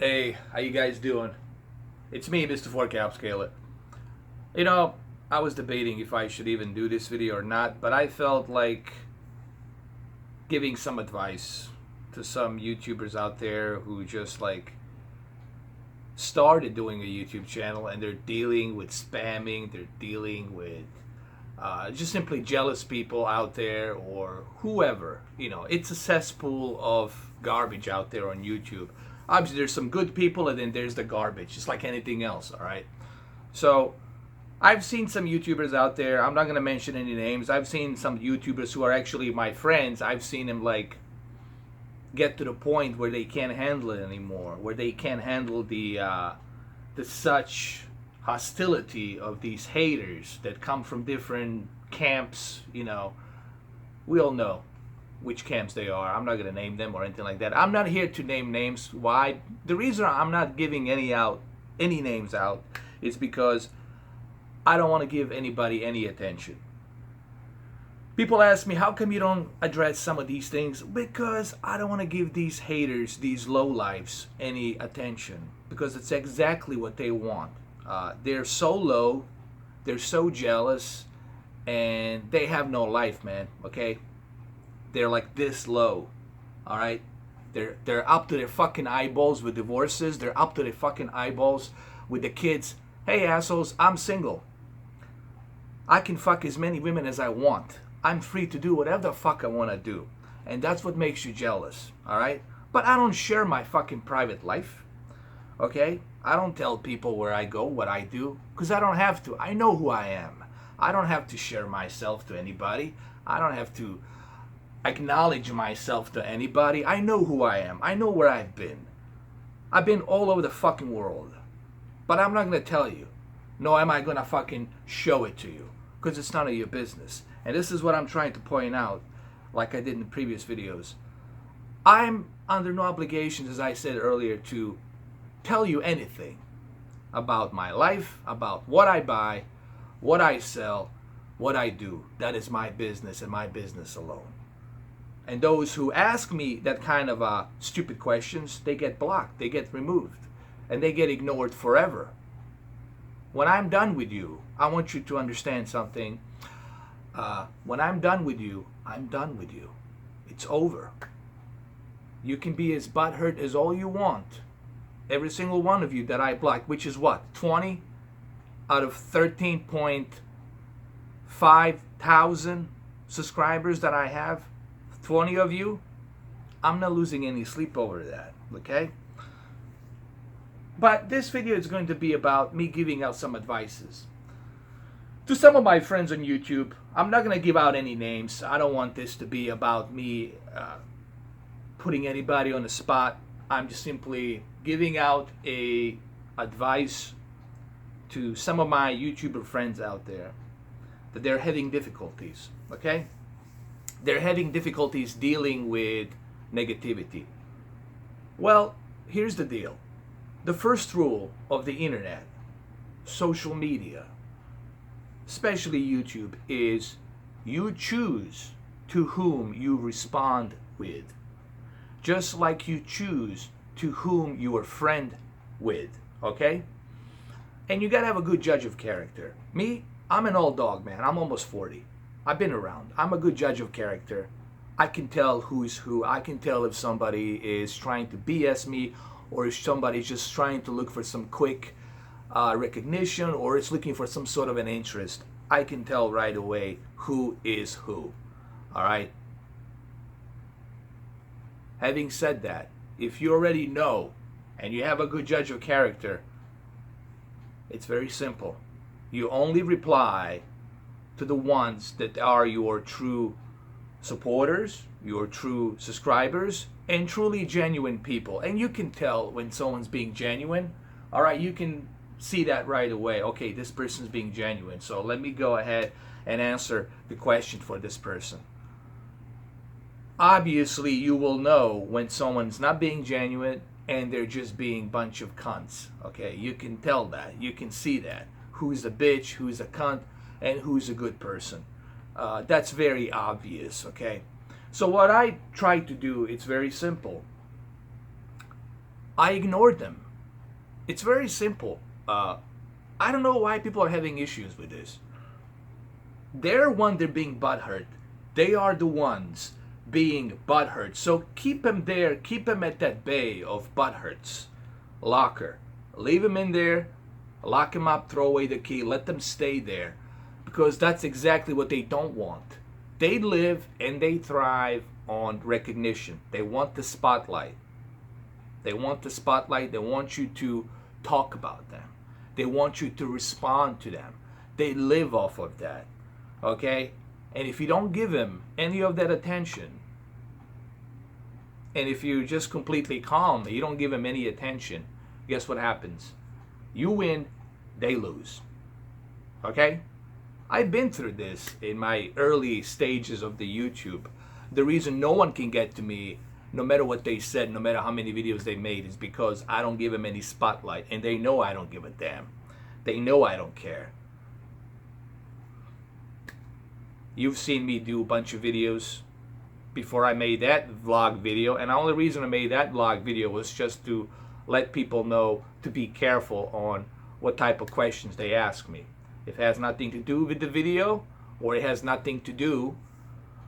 Hey, how you guys doing? It's me, Mr. 4K Upscale It. You know, I was debating if I should even do this video or not, but I felt like giving some advice to some YouTubers out there who just started doing a YouTube channel and they're dealing with spamming, they're dealing with just simply jealous people out there or whoever. It's a cesspool of garbage out there on YouTube. Obviously, there's some good people and then there's the garbage, just like anything else, all right? So, I've seen some YouTubers out there. I'm not going to mention any names. I've seen some YouTubers who are actually my friends. I've seen them get to the point where they can't handle it anymore, where they can't handle the such hostility of these haters that come from different camps. We all know which camps they are. I'm not going to name them or anything like that. I'm not here to name names. Why? The reason I'm not giving any names out is because I don't want to give anybody any attention. People ask me, how come you don't address some of these things? Because I don't want to give these haters, these lowlifes, any attention. Because it's exactly what they want. They're so low, they're so jealous, and they have no life, man, okay? They're like this low, all right? They're up to their fucking eyeballs with divorces. They're up to their fucking eyeballs with the kids. Hey, assholes, I'm single. I can fuck as many women as I want. I'm free to do whatever the fuck I want to do. And that's what makes you jealous, all right? But I don't share my fucking private life, okay? I don't tell people where I go, what I do, because I don't have to. I know who I am. I don't have to share myself to anybody. I don't have to acknowledge myself to anybody. I know who I am. I know where I've been. I've been all over the fucking world. But I'm not going to tell you. No, am I going to fucking show it to you? Because it's none of your business. And this is what I'm trying to point out, like I did in the previous videos. I'm under no obligations, as I said earlier, to tell you anything about my life, about what I buy, what I sell, what I do. That is my business and my business alone. And those who ask me that kind of stupid questions, they get blocked, they get removed, and they get ignored forever. When I'm done with you, I want you to understand something. When I'm done with you, I'm done with you. It's over. You can be as butthurt as all you want. Every single one of you that I blocked, which is what, 20 out of 13.5 thousand subscribers that I have, 20 of you, I'm not losing any sleep over that, okay? But this video is going to be about me giving out some advices. To some of my friends on YouTube, I'm not going to give out any names. I don't want this to be about me putting anybody on the spot. I'm just simply giving out a advice to some of my YouTuber friends out there that they're having difficulties, okay? They're having difficulties dealing with negativity. Well, here's the deal. The first rule of the internet, social media, especially YouTube, is you choose to whom you respond with. Just like you choose to whom you are friend with, okay? And you gotta have a good judge of character. Me, I'm an old dog, man. I'm almost 40. I've been around. I'm a good judge of character. I can tell who's who. I can tell if somebody is trying to BS me or if somebody's just trying to look for some quick recognition or is looking for some sort of an interest. I can tell right away who is who. All right? Having said that, if you already know and you have a good judge of character, it's very simple. You only reply to the ones that are your true supporters, your true subscribers, and truly genuine people. And you can tell when someone's being genuine. All right, you can see that right away. Okay, this person's being genuine, so let me go ahead and answer the question for this person. Obviously, you will know when someone's not being genuine and they're just being a bunch of cunts. Okay, you can tell that. You can see that. Who's a bitch, who's a cunt, and who's a good person. That's very obvious, okay? So what I try to do, it's very simple. I ignored them. It's very simple. I don't know why people are having issues with this. They're being butthurt. They are the ones being butthurt. So keep them there. Keep them at that bay of butthurts locker. Leave them in there. Lock them up. Throw away the key. Let them stay there, because that's exactly what they don't want. They live and they thrive on recognition. They want the spotlight. They want the spotlight. They want you to talk about them. They want you to respond to them. They live off of that. Okay? And if you don't give them any of that attention, and if you're just completely calm, you don't give them any attention, guess what happens? You win, they lose. Okay? I've been through this in my early stages of the YouTube. The reason no one can get to me, no matter what they said, no matter how many videos they made, is because I don't give them any spotlight. And they know I don't give a damn. They know I don't care. You've seen me do a bunch of videos before I made that vlog video, and the only reason I made that vlog video was just to let people know to be careful on what type of questions they ask me. If it has nothing to do with the video, or it has nothing to do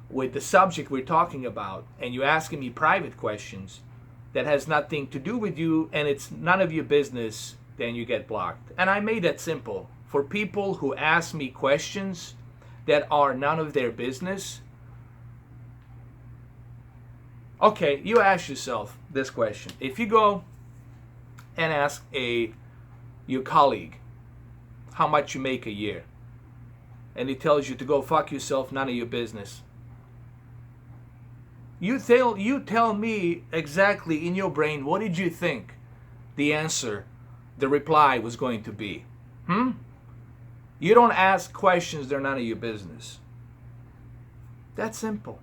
with the subject we're talking about, and you're asking me private questions that has nothing to do with you and it's none of your business, then you get blocked. And I made that simple. For people who ask me questions that are none of their business, okay, you ask yourself this question. If you go and ask your colleague how much you make a year, and he tells you to go fuck yourself, none of your business, you tell me exactly in your brain, what did you think the answer, the reply was going to be? You don't ask questions that are none of your business. That's simple.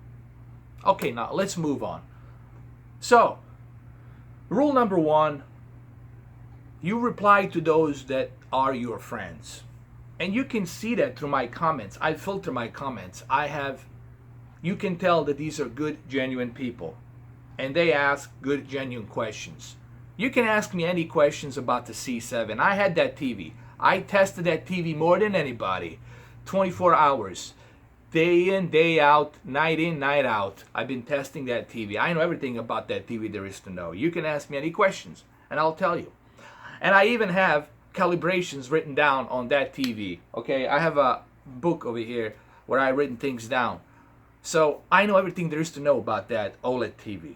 Okay, now let's move on. So, rule number 1, you reply to those that are your friends. And you can see that through my comments. I filter my comments. You can tell that these are good, genuine people. And they ask good, genuine questions. You can ask me any questions about the C7. I had that TV. I tested that TV more than anybody. 24 hours. Day in, day out, night in, night out. I've been testing that TV. I know everything about that TV there is to know. You can ask me any questions, and I'll tell you. And I even have calibrations written down on that TV. Okay, I have a book over here where I've written things down. So I know everything there is to know about that OLED TV.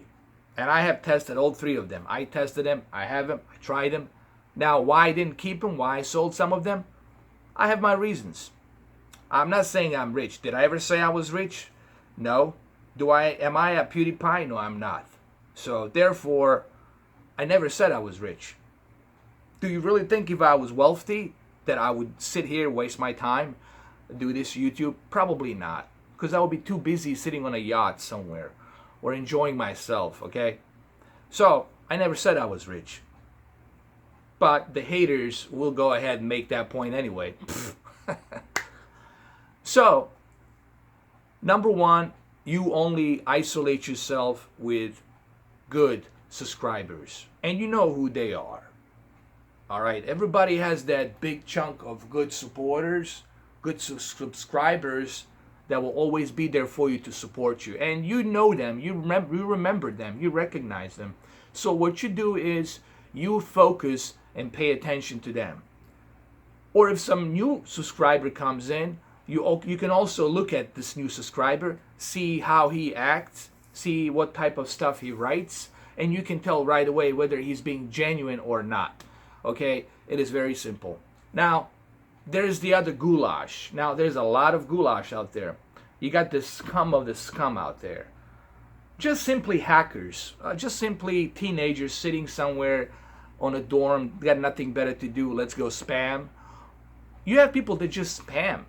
And I have tested all 3 of them. I tested them, I have them, I tried them. Now, why I didn't keep them, why I sold some of them, I have my reasons. I'm not saying I'm rich. Did I ever say I was rich? No. Am I a PewDiePie? No, I'm not. So therefore, I never said I was rich. Do you really think if I was wealthy that I would sit here, waste my time, do this YouTube? Probably not. Because I would be too busy sitting on a yacht somewhere or enjoying myself, okay? So, I never said I was rich. But the haters will go ahead and make that point anyway. So, number 1, you only isolate yourself with good subscribers. And you know who they are. Alright, everybody has that big chunk of good supporters, good subscribers that will always be there for you to support you. And you know them, you remember them, you recognize them. So what you do is you focus and pay attention to them. Or if some new subscriber comes in, you can also look at this new subscriber, see how he acts, see what type of stuff he writes, and you can tell right away whether he's being genuine or not. Okay, it is very simple. Now, there's the other goulash. Now, there's a lot of goulash out there. You got the scum of the scum out there. Just simply hackers, just simply teenagers sitting somewhere on a dorm, got nothing better to do, let's go spam. You have people that just spam.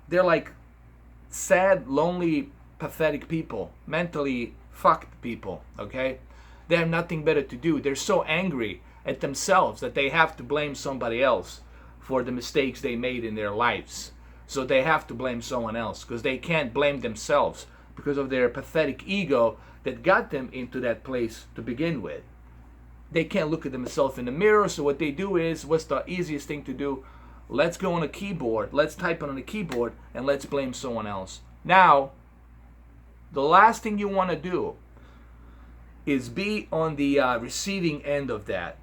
They're like sad, lonely, pathetic people, mentally fucked people, okay? They have nothing better to do. They're so angry at themselves that they have to blame somebody else for the mistakes they made in their lives. So they have to blame someone else because they can't blame themselves because of their pathetic ego that got them into that place to begin with. They can't look at themselves in the mirror, so what they do is, what's the easiest thing to do? Let's go on a keyboard, let's type on the keyboard, and let's blame someone else. Now, the last thing you want to do is be on the receiving end of that.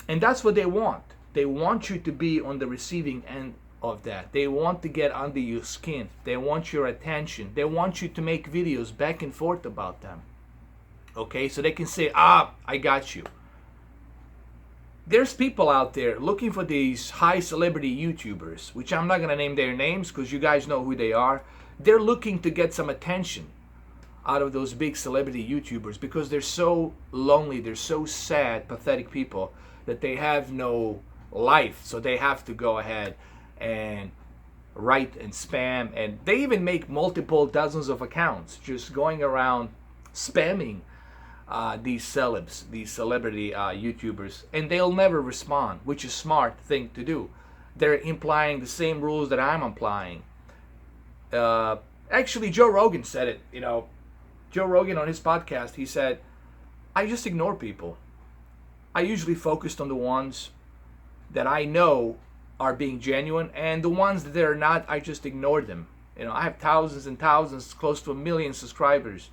And that's what they want. They want you to be on the receiving end of that. They want to get under your skin. They want your attention. They want you to make videos back and forth about them. Okay, so they can say, I got you. There's people out there looking for these high celebrity YouTubers, which I'm not going to name their names because you guys know who they are. They're looking to get some attention out of those big celebrity YouTubers because they're so lonely, they're so sad, pathetic people that they have no life. So they have to go ahead and write and spam, and they even make multiple dozens of accounts just going around spamming these celebs, these celebrity YouTubers, and they'll never respond, which is a smart thing to do. They're implying the same rules that I'm implying. Actually, Joe Rogan said it. Joe Rogan on his podcast, he said, I just ignore people. I usually focused on the ones that I know are being genuine, and the ones that are not, I just ignore them. I have thousands and thousands, close to 1 million subscribers,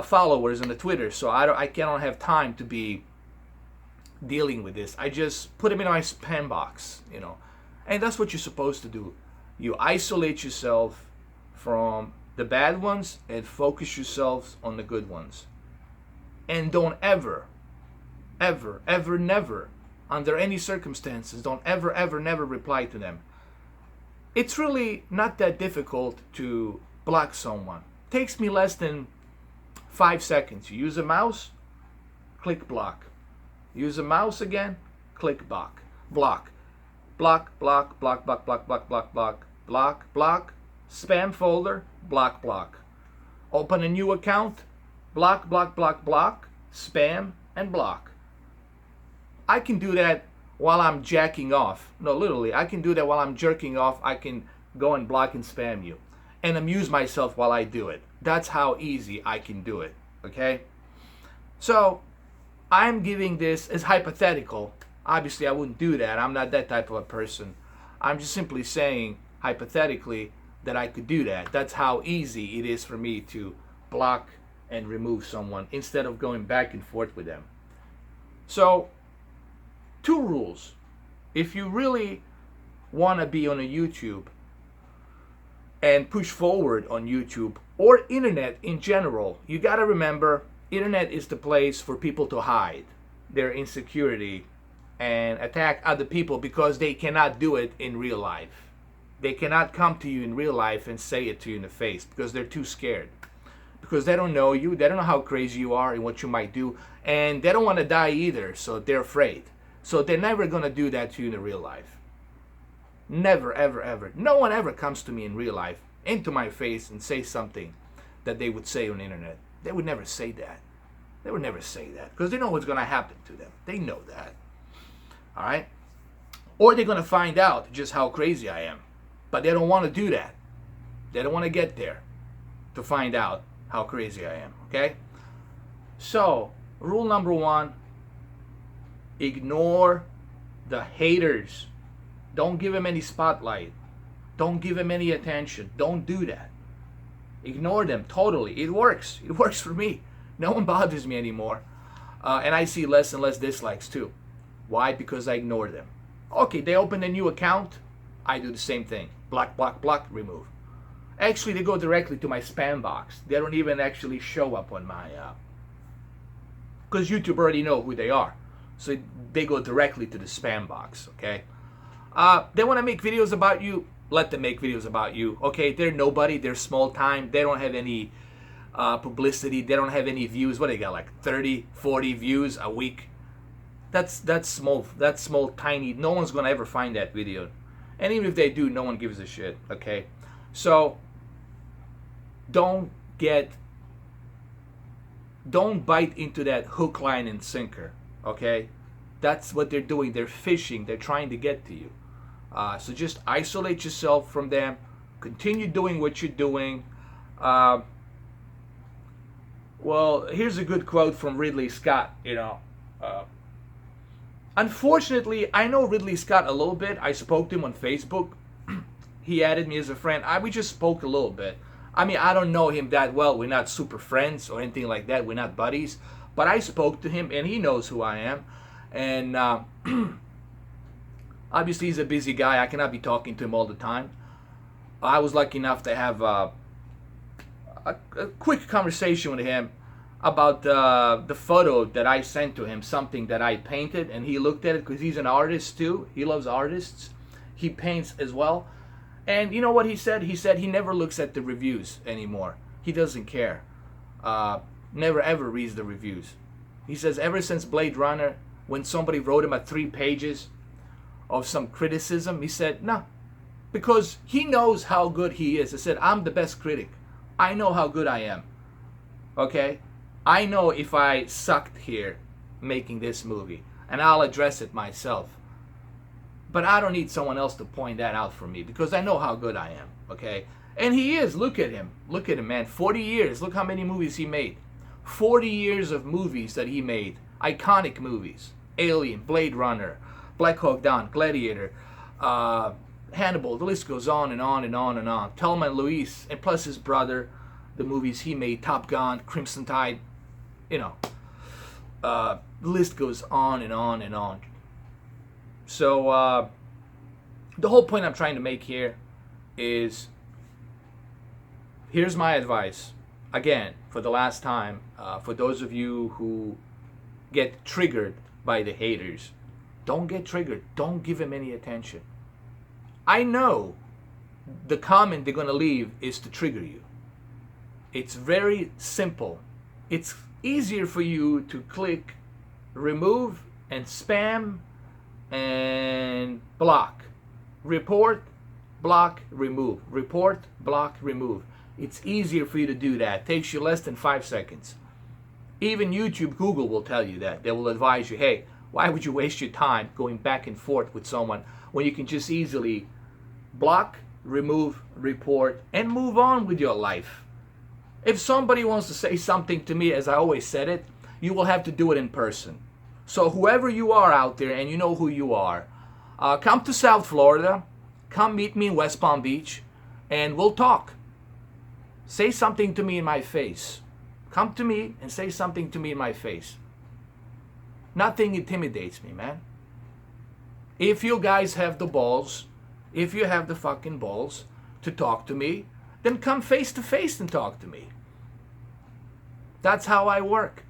followers on the Twitter, so I cannot have time to be dealing with this. I just put them in my spam box, and that's what you're supposed to do. You isolate yourself from the bad ones and focus yourselves on the good ones, and don't ever, never, under any circumstances, don't ever, never reply to them. It's really not that difficult to block someone. It takes me less than 5 seconds. You use a mouse, click block. Use a mouse again, click block. Block. Block, block, block, block, block, block, block, block, block, block. Spam folder, block, block. Open a new account, block, block, block, block, spam, and block. I can do that while I'm jacking off. No, literally, I can do that while I'm jerking off. I can go and block and spam you and amuse myself while I do it. That's how easy I can do it, okay? So, I'm giving this as hypothetical. Obviously, I wouldn't do that. I'm not that type of a person. I'm just simply saying, hypothetically, that I could do that. That's how easy it is for me to block and remove someone instead of going back and forth with them. So, 2 rules. If you really want to be on a YouTube and push forward on YouTube or internet in general, you got to remember internet is the place for people to hide their insecurity and attack other people because they cannot do it in real life. They cannot come to you in real life and say it to you in the face because they're too scared. Because they don't know you, they don't know how crazy you are and what you might do, and they don't want to die either, so they're afraid. So they're never going to do that to you in real life. Never, ever. No one ever comes to me in real life, into my face, and say something that they would say on the internet. They would never say that. They would never say that because they know what's going to happen to them. They know that. All right? Or they're going to find out just how crazy I am. But they don't want to do that. They don't want to get there to find out how crazy I am. Okay? So, rule number 1, ignore the haters. Don't give them any spotlight. Don't give them any attention. Don't do that. Ignore them totally. It works. It works for me. No one bothers me anymore. And I see less and less dislikes too. Why? Because I ignore them. Okay, they open a new account. I do the same thing. Block, block, block, remove. Actually, they go directly to my spam box. They don't even actually show up on my... because YouTube already know who they are. So they go directly to the spam box, okay? They want to make videos about you. Let them make videos about you. Okay, they're nobody. They're small time. They don't have any publicity. They don't have any views. What, they got like 30, 40 views a week? That's small. That's small, tiny. No one's going to ever find that video. And even if they do, no one gives a shit, okay? So, don't bite into that hook, line, and sinker, okay? That's what they're doing. They're fishing. They're trying to get to you. So just isolate yourself from them. Continue doing what you're doing. Well, here's a good quote from Ridley Scott, Unfortunately, I know Ridley Scott a little bit. I spoke to him on Facebook. He added me as a friend. We just spoke a little bit. I mean, I don't know him that well. We're not super friends or anything like that. We're not buddies. But I spoke to him, and he knows who I am. And obviously, he's a busy guy. I cannot be talking to him all the time. I was lucky enough to have a quick conversation with him about the photo that I sent to him, something that I painted, and he looked at it because he's an artist too. He loves artists. He paints as well. And you know what he said? He said he never looks at the reviews anymore. He doesn't care. Never ever reads the reviews. He says ever since Blade Runner, when somebody wrote him 3 pages of some criticism, he said, no. Because he knows how good he is. I said, I'm the best critic. I know how good I am. Okay? I know if I sucked here making this movie, and I'll address it myself. But I don't need someone else to point that out for me because I know how good I am. Okay? And he is. Look at him. Look at him, man. 40 years. Look how many movies he made. 40 years of movies that he made. Iconic movies. Alien, Blade Runner, Black Hawk Down, Gladiator, Hannibal. The list goes on and on and on and on. Thelma and Louise, and plus his brother, the movies he made, Top Gun, Crimson Tide, you know. The list goes on and on and on. So the whole point I'm trying to make here is, here's my advice. Again, for the last time, for those of you who get triggered by the haters, don't get triggered. Don't give them any attention. I know the comment they're going to leave is to trigger you. It's very simple. It's easier for you to click remove and spam and block. Report, block, remove. Report, block, remove. It's easier for you to do that. It takes you less than 5 seconds. Even YouTube, Google will tell you that. They will advise you, hey, why would you waste your time going back and forth with someone when you can just easily block, remove, report, and move on with your life? If somebody wants to say something to me, as I always said it, you will have to do it in person. So whoever you are out there, and you know who you are, come to South Florida, come meet me in West Palm Beach, and we'll talk. Say something to me in my face. Come to me and say something to me in my face. Nothing intimidates me, man. If you guys have the balls, if you have the fucking balls to talk to me, then come face to face and talk to me. That's how I work.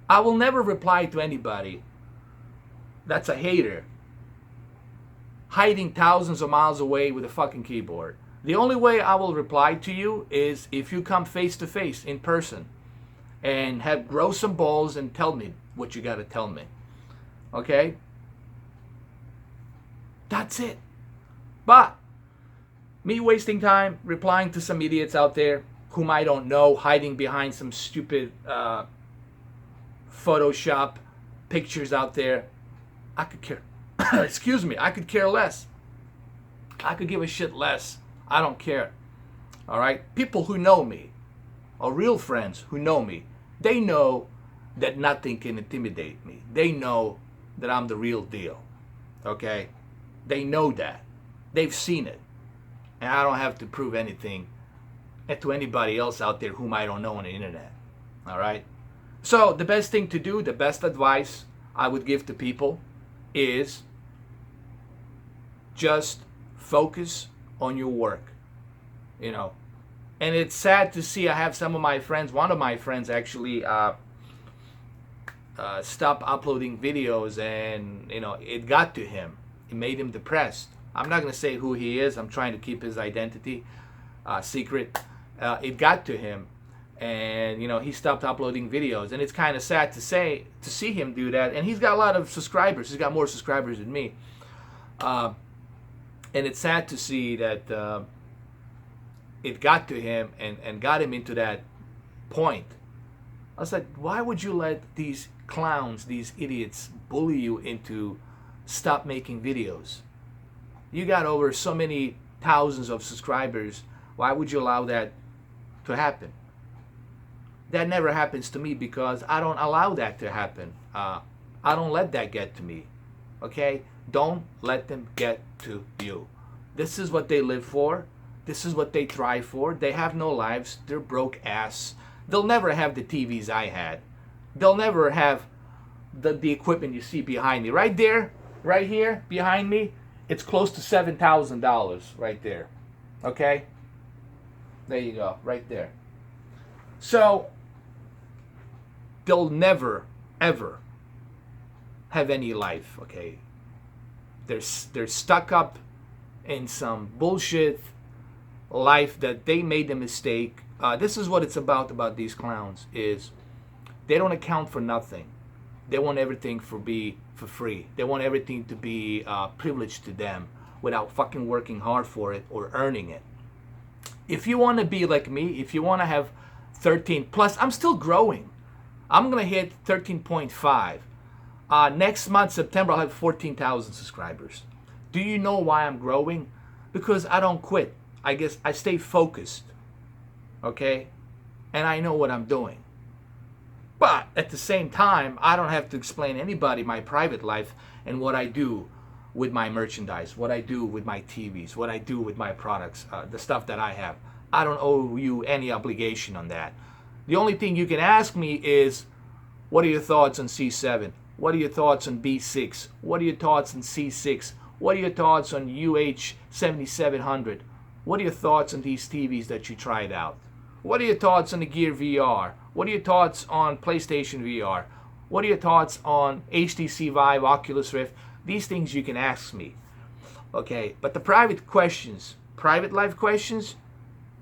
I will never reply to anybody that's a hater, hiding thousands of miles away with a fucking keyboard. The only way I will reply to you is if you come face to face in person and grow some balls and tell me what you got to tell me. Okay? That's it. But me wasting time replying to some idiots out there whom I don't know, hiding behind some stupid Photoshop pictures out there, I could care. Excuse me, I could care less. I could give a shit less. I don't care. All right? People who know me, or real friends who know me, they know that nothing can intimidate me. They know that I'm the real deal. Okay? They know that. They've seen it. And I don't have to prove anything to anybody else out there whom I don't know on the internet. All right? So the best thing to do, the best advice I would give to people is just focus on your work. You know, and it's sad to see. I have some of my friends, one of my friends actually stopped uploading videos, and you know, it got to him. It made him depressed. I'm not going to say who he is. I'm trying to keep his identity secret. It got to him, and you know, he stopped uploading videos, and it's kind of sad to see him do that. And he's got a lot of subscribers. He's got more subscribers than me, and it's sad to see that it got to him and got him into that point. I was like, why would you let these clowns, these idiots, bully you into stop making videos? You got over so many thousands of subscribers. Why would you allow that to happen? That never happens to me because I don't allow that to happen. I don't let that get to me. Okay? Don't let them get to you. This is what they live for. This is what they thrive for. They have no lives. They're broke ass. They'll never have the TVs I had. They'll never have the equipment you see behind me. Right there, right here, behind me, it's close to $7,000 right there. Okay? There you go, right there. So, they'll never, ever have any life, okay? They're stuck up in some bullshit life that they made a mistake. This is what it's about these clowns, is they don't account for nothing. They want everything for free. They want everything to be privileged to them without fucking working hard for it or earning it. If you want to be like me, if you want to have 13 plus, I'm still growing. I'm going to hit 13.5. Next month, September, I'll have 14,000 subscribers. Do you know why I'm growing? Because I don't quit. I guess I stay focused. Okay? And I know what I'm doing. But at the same time, I don't have to explain to anybody my private life and what I do with my merchandise, what I do with my TVs, what I do with my products, the stuff that I have. I don't owe you any obligation on that. The only thing you can ask me is, what are your thoughts on C7? What are your thoughts on B6? What are your thoughts on C6? What are your thoughts on UH7700? What are your thoughts on these TVs that you tried out? What are your thoughts on the Gear VR? What are your thoughts on PlayStation VR? What are your thoughts on HTC Vive, Oculus Rift? These things you can ask me. Okay, but the private questions, private life questions,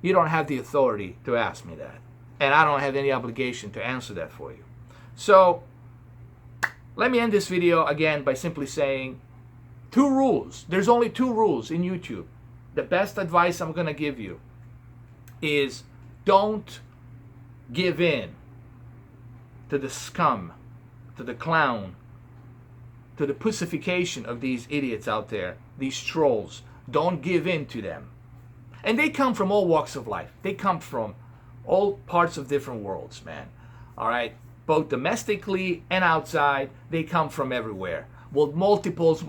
you don't have the authority to ask me that. And I don't have any obligation to answer that for you. So, let me end this video again by simply saying 2 rules. There's only 2 rules in YouTube. The best advice I'm going to give you is don't give in to the scum, to the clown, to the pussification of these idiots out there, these trolls. Don't give in to them. And they come from all walks of life. They come from all parts of different worlds, man. All right? Both domestically and outside, they come from everywhere. Well, multiples.